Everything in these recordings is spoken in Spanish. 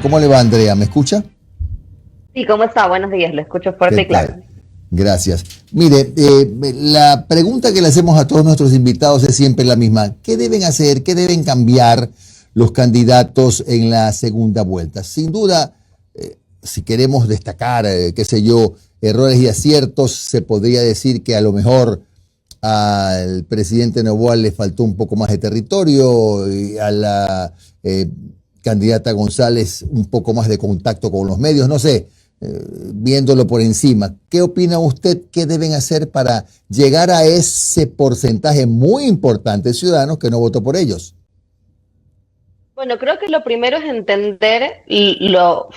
¿Cómo le va, Andrea? ¿Me escucha? Sí, ¿cómo está? Buenos días, lo escucho fuerte ¿Qué y claro. tal? Gracias. Mire, la pregunta que le hacemos a todos nuestros invitados es siempre la misma. ¿Qué deben hacer, qué deben cambiar los candidatos en la segunda vuelta? Sin duda, si queremos destacar, qué sé yo, errores y aciertos, se podría decir que a lo mejor al presidente Noboa le faltó un poco más de territorio y a la candidata González un poco más de contacto con los medios, no sé, viéndolo por encima. ¿Qué opina usted que deben hacer para llegar a ese porcentaje muy importante de ciudadanos que no votó por ellos? Bueno, creo que lo primero es entender lo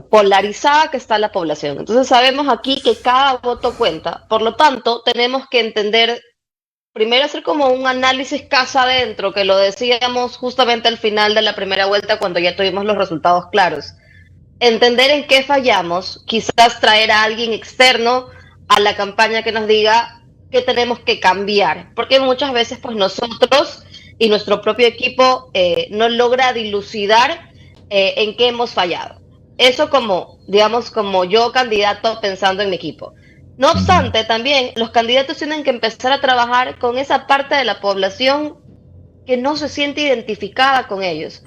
polarizada que está la población. Entonces sabemos aquí que cada voto cuenta. Por lo tanto, tenemos que entender, primero hacer como un análisis casa adentro, que lo decíamos justamente al final de la primera vuelta cuando ya tuvimos los resultados claros. Entender en qué fallamos, quizás traer a alguien externo a la campaña que nos diga qué tenemos que cambiar, porque muchas veces pues nosotros y nuestro propio equipo no logra dilucidar en qué hemos fallado. Eso como, digamos, como yo candidato pensando en mi equipo. No Ujú. obstante, también los candidatos tienen que empezar a trabajar con esa parte de la población que no se siente identificada con ellos.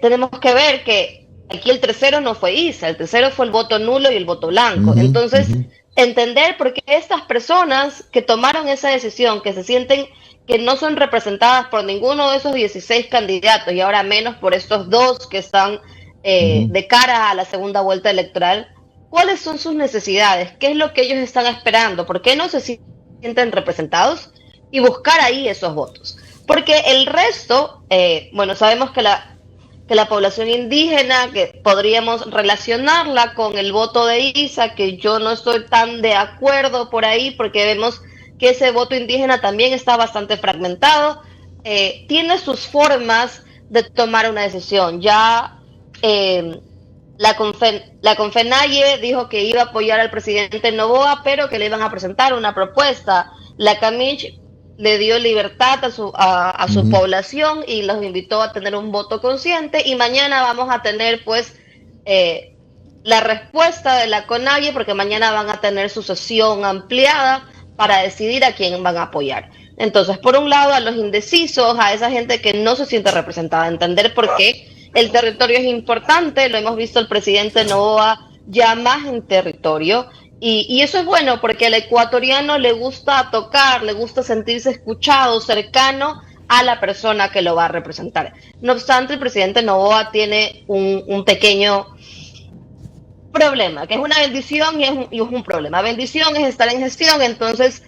Tenemos que ver que aquí el tercero no fue Isa, el tercero fue el voto nulo y el voto blanco. Ujú, Entonces, ujú, entender por qué estas personas que tomaron esa decisión, que se sienten que no son representadas por ninguno de esos 16 candidatos y ahora menos por estos dos que están ujú. de cara a la segunda vuelta electoral, ¿cuáles son sus necesidades? ¿Qué es lo que ellos están esperando? ¿Por qué no se sienten representados? Y buscar ahí esos votos. Porque el resto, bueno, sabemos que la población indígena, que podríamos relacionarla con el voto de Isa, que yo no estoy tan de acuerdo por ahí, porque vemos que ese voto indígena también está bastante fragmentado, tiene sus formas de tomar una decisión. Ya eh, la Confenaye dijo que iba a apoyar al presidente Noboa, pero que le iban a presentar una propuesta. La Camich le dio libertad a su Ujú. población y los invitó a tener un voto consciente. Y mañana vamos a tener, pues, eh, la respuesta de la CONAIE, porque mañana van a tener su sesión ampliada para decidir a quién van a apoyar. Entonces, por un lado, a los indecisos, a esa gente que no se siente representada, entender por qué el territorio es importante, lo hemos visto el presidente Noboa ya más en territorio, y eso es bueno porque al ecuatoriano le gusta tocar, le gusta sentirse escuchado, cercano a la persona que lo va a representar. No obstante, el presidente Noboa tiene un pequeño problema, que es una bendición y es un problema. Bendición es estar en gestión, entonces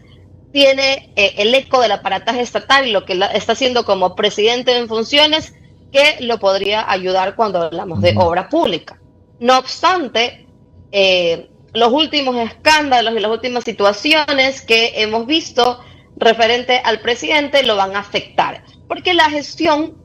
tiene el eco del aparataje estatal y lo que está haciendo como presidente en funciones que lo podría ayudar cuando hablamos de Ujú. obra pública. No obstante, los últimos escándalos y las últimas situaciones que hemos visto referente al presidente lo van a afectar, porque la gestión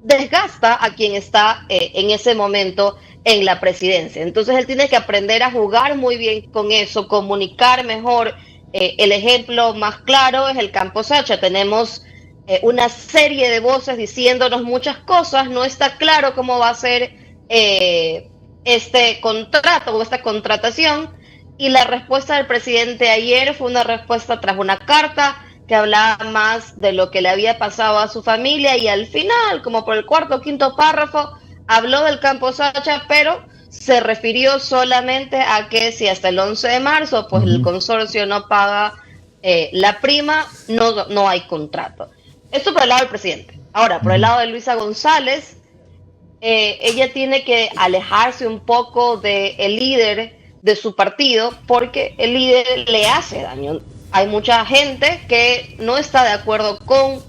desgasta a quien está en ese momento en la presidencia. Entonces él tiene que aprender a jugar muy bien con eso, comunicar mejor. El ejemplo más claro es el Campo Sacha. Tenemos una serie de voces diciéndonos muchas cosas. No está claro cómo va a ser este contrato o esta contratación. Y la respuesta del presidente ayer fue una respuesta tras una carta que hablaba más de lo que le había pasado a su familia y al final, como por el cuarto o quinto párrafo, habló del Campo Sacha, pero se refirió solamente a que si hasta el 11 de marzo pues el Ujú. consorcio no paga la prima, no hay contrato. Esto por el lado del presidente. Ahora, por el Ujú. lado de Luisa González, ella tiene que alejarse un poco del líder de su partido porque el líder le hace daño. Hay mucha gente que no está de acuerdo con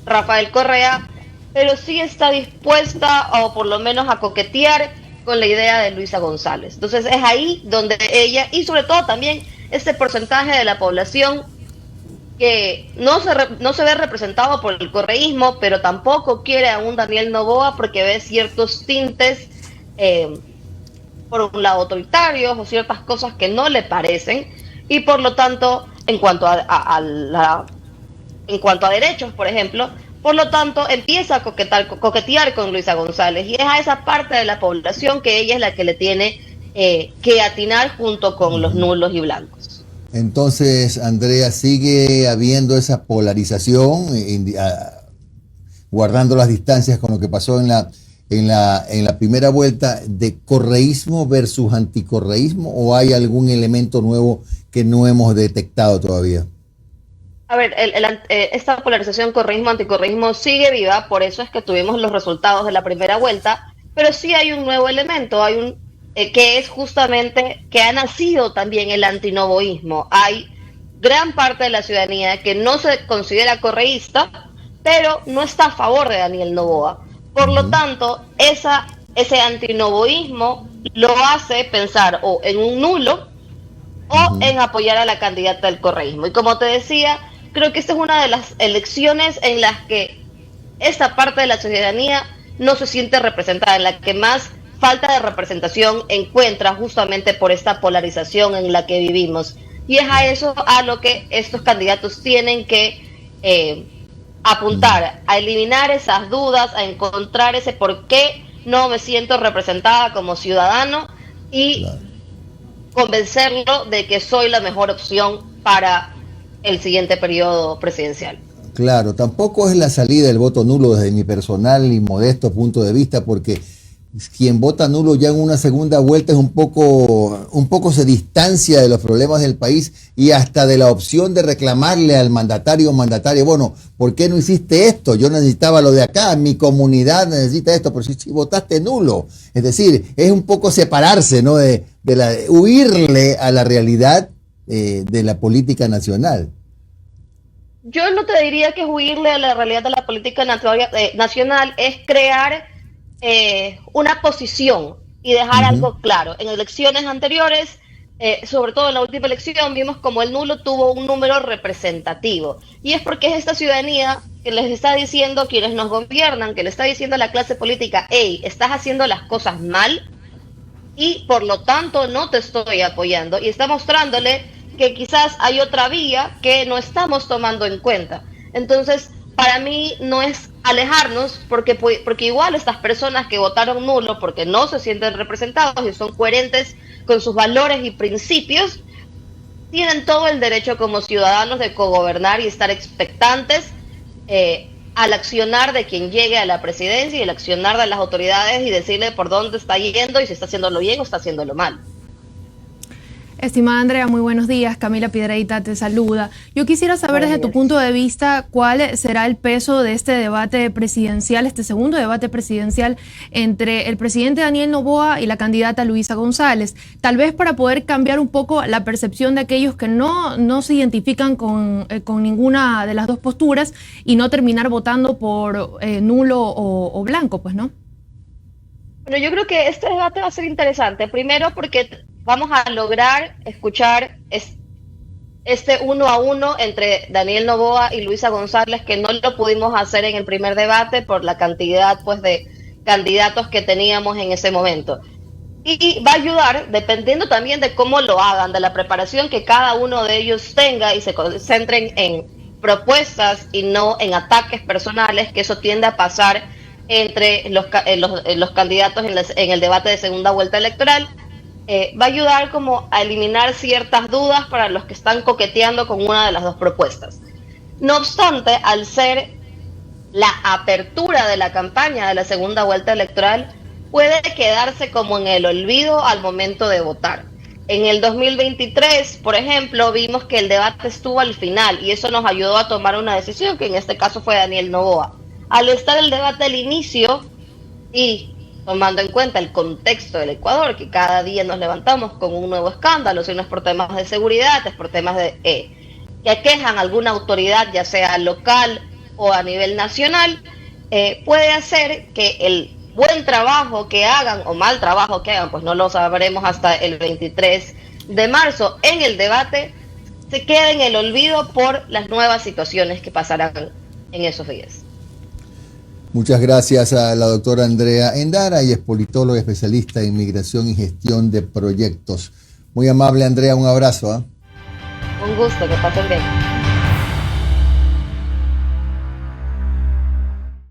Rafael Correa, pero sí está dispuesta o por lo menos a coquetear con la idea de Luisa González. Entonces es ahí donde ella, y sobre todo también este porcentaje de la población que no se ve representado por el correísmo, pero tampoco quiere a un Daniel Noboa porque ve ciertos tintes, eh, por un lado autoritarios o ciertas cosas que no le parecen, y por lo tanto, en cuanto a derechos, por ejemplo, Por lo tanto, empieza a coquetear con Luisa González y es a esa parte de la población que ella es la que le tiene que atinar junto con los nulos y blancos. Entonces, Andrea, sigue habiendo esa polarización, guardando las distancias con lo que pasó en la primera vuelta, de correísmo versus anticorreísmo, ¿o hay algún elemento nuevo que no hemos detectado todavía? A ver, esta polarización correísmo-anticorreísmo sigue viva, por eso es que tuvimos los resultados de la primera vuelta, pero sí hay un nuevo elemento, que es justamente que ha nacido también el antinovoísmo. Hay gran parte de la ciudadanía que no se considera correísta, pero no está a favor de Daniel Noboa. Por lo tanto, ese antinovoísmo lo hace pensar o en un nulo o en apoyar a la candidata del correísmo. Y como te decía, creo que esta es una de las elecciones en las que esta parte de la ciudadanía no se siente representada, en la que más falta de representación encuentra justamente por esta polarización en la que vivimos. Y es a eso a lo que estos candidatos tienen que apuntar, a eliminar esas dudas, a encontrar ese por qué no me siento representada como ciudadano y convencerlo de que soy la mejor opción para el siguiente periodo presidencial. Claro, tampoco es la salida del voto nulo desde mi personal y modesto punto de vista, porque quien vota nulo ya en una segunda vuelta es un poco se distancia de los problemas del país y hasta de la opción de reclamarle al mandatario, bueno, ¿por qué no hiciste esto? Yo necesitaba lo de acá, mi comunidad necesita esto, pero si votaste nulo. Es decir, es un poco separarse, ¿no? Huirle a la realidad de la política nacional. Yo no te diría que es huirle a la realidad de la política nacional, es crear una posición y dejar algo claro. En elecciones anteriores, sobre todo en la última elección, vimos como el nulo tuvo un número representativo. Y es porque es esta ciudadanía que les está diciendo, quienes nos gobiernan, que le está diciendo a la clase política, hey, estás haciendo las cosas mal y por lo tanto no te estoy apoyando. Y está mostrándole que quizás hay otra vía que no estamos tomando en cuenta. Entonces, para mí no es alejarnos, porque igual estas personas que votaron nulo porque no se sienten representados y son coherentes con sus valores y principios, tienen todo el derecho como ciudadanos de cogobernar y estar expectantes al accionar de quien llegue a la presidencia y el accionar de las autoridades y decirle por dónde está yendo y si está haciéndolo bien o está haciéndolo mal. Estimada Andrea, muy buenos días. Camila Piedrahita te saluda. Yo quisiera saber desde tu punto de vista cuál será el peso de este debate presidencial, este segundo debate presidencial entre el presidente Daniel Noboa y la candidata Luisa González. Tal vez para poder cambiar un poco la percepción de aquellos que no se identifican con ninguna de las dos posturas y no terminar votando por nulo o blanco, pues, ¿no? Bueno, yo creo que este debate va a ser interesante. Primero porque vamos a lograr escuchar este 1 a 1 entre Daniel Noboa y Luisa González, que no lo pudimos hacer en el primer debate por la cantidad pues de candidatos que teníamos en ese momento. Y va a ayudar, dependiendo también de cómo lo hagan, de la preparación que cada uno de ellos tenga y se concentren en propuestas y no en ataques personales, que eso tiende a pasar entre los candidatos en el debate de segunda vuelta electoral. Va a ayudar como a eliminar ciertas dudas para los que están coqueteando con una de las dos propuestas. No obstante, al ser la apertura de la campaña de la segunda vuelta electoral, puede quedarse como en el olvido al momento de votar. En el 2023, por ejemplo, vimos que el debate estuvo al final y eso nos ayudó a tomar una decisión, que en este caso fue Daniel Noboa. Al estar el debate al inicio y tomando en cuenta el contexto del Ecuador, que cada día nos levantamos con un nuevo escándalo, si no es por temas de seguridad, es por temas que aquejan a alguna autoridad, ya sea local o a nivel nacional, puede hacer que el buen trabajo que hagan o mal trabajo que hagan, pues no lo sabremos hasta el 23 de marzo en el debate, se quede en el olvido por las nuevas situaciones que pasarán en esos días. Muchas gracias a la doctora Andrea Endara, y es politóloga especialista en migración y gestión de proyectos. Muy amable, Andrea, un abrazo. Un gusto, que pasen bien.